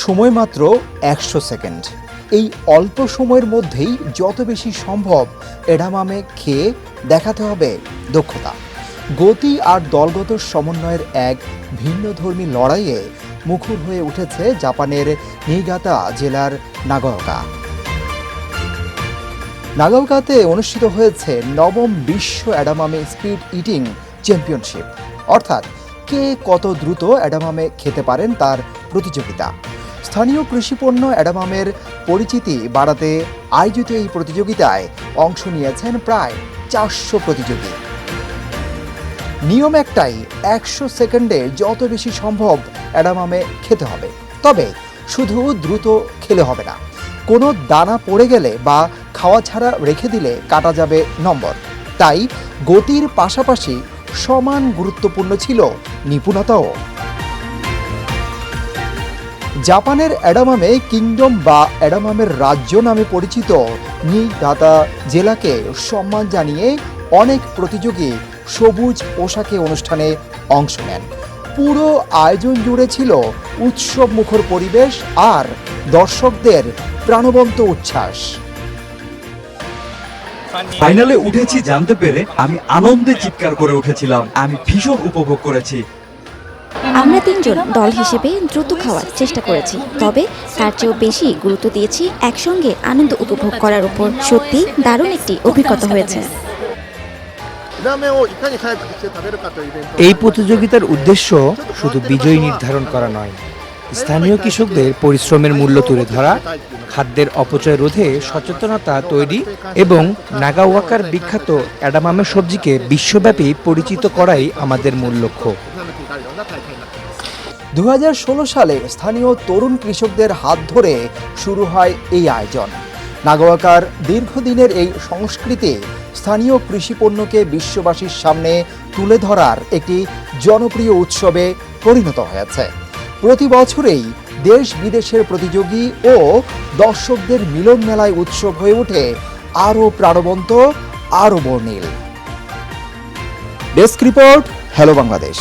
সময় মাত্র 100 সেকেন্ড। এই অল্প সময়ের মধ্যেই যত বেশি সম্ভব এডামামে খেয়ে দেখাতে হবে দক্ষতা। গতি আর দলগত সমন্বয়ের এক ভিন্নধর্মী লড়াইয়ে মুখর হয়ে উঠেছে জাপানের নিগাতা জেলার নাগাওকাতে অনুষ্ঠিত হয়েছে নবম বিশ্ব এডামামে স্পিড ইটিং চ্যাম্পিয়নশিপ, অর্থাৎ কে কত দ্রুত এডামামে খেতে পারেন তার প্রতিযোগিতা। স্থানীয় কৃষিপণ্য এডামামের পরিচিতি বাড়াতে আয়োজিত এই প্রতিযোগিতায় অংশ নিয়েছেন প্রায় 400 প্রতিযোগী। নিয়ম একটাই, 100 সেকেন্ডে যত বেশি সম্ভব এডামামে খেতে হবে। তবে শুধু দ্রুত খেলে হবে না, কোনো দানা পড়ে গেলে বা খাওয়া ছাড়া রেখে দিলে কাটা যাবে নম্বর। তাই গতির পাশাপাশি সমান গুরুত্বপূর্ণ ছিল নিপুণতাও। জাপানের এডামামে কিংডম বা এডামামের রাজ্য নামে পরিচিত নিগাতা জেলাকে সম্মান জানিয়ে অনেক প্রতিযোগী সবুজ পোশাকে অনুষ্ঠানে অংশ নেন। পুরো আয়োজন জুড়ে ছিল উৎসব মুখর পরিবেশ আর দর্শকদের প্রাণবন্ত উচ্ছ্বাস। ফাইনালে উঠেছি জানতে পেরে আমি আনন্দে চিৎকার করে উঠেছিলাম। আমি ভীষণ উপভোগ করেছি। আমরা 3 জন দল হিসেবে দ্রুত খাওয়ার চেষ্টা করেছি, তবে তার চেয়েও বেশি গুরুত্ব দিয়েছি একসঙ্গে আনন্দ উপভোগ করার উপর। সত্যি দারুণ একটি অভিজ্ঞতা হয়েছে। এই প্রতিযোগিতার উদ্দেশ্য শুধু বিজয়ী নির্ধারণ করা নয়, স্থানীয় কৃষকদের পরিশ্রমের মূল্য তুলে ধরা, খাদ্যের অপচয় রোধে সচেতনতা তৈরি এবং নাগাওয়াকার বিখ্যাত এডামামে সবজিকে বিশ্বব্যাপী পরিচিত করাই আমাদের মূল লক্ষ্য। 2016 সালে স্থানীয় তরুণ কৃষকদের হাত ধরে শুরু হয় এই আয়োজন। নাগাওয়াকার দীর্ঘদিনের এই সংস্কৃতি স্থানীয় কৃষিপণ্যকে বিশ্ববাসীর সামনে তুলে ধরার একটি জনপ্রিয় উৎসবে পরিণত হয়েছে। প্রতি বছরেই দেশ বিদেশের প্রতিযোগী ও দর্শকদের মিলন মেলায় উৎসব হয়ে ওঠে আরও প্রাণবন্ত, আরও বর্ণিল। Desk report, hello Bangladesh.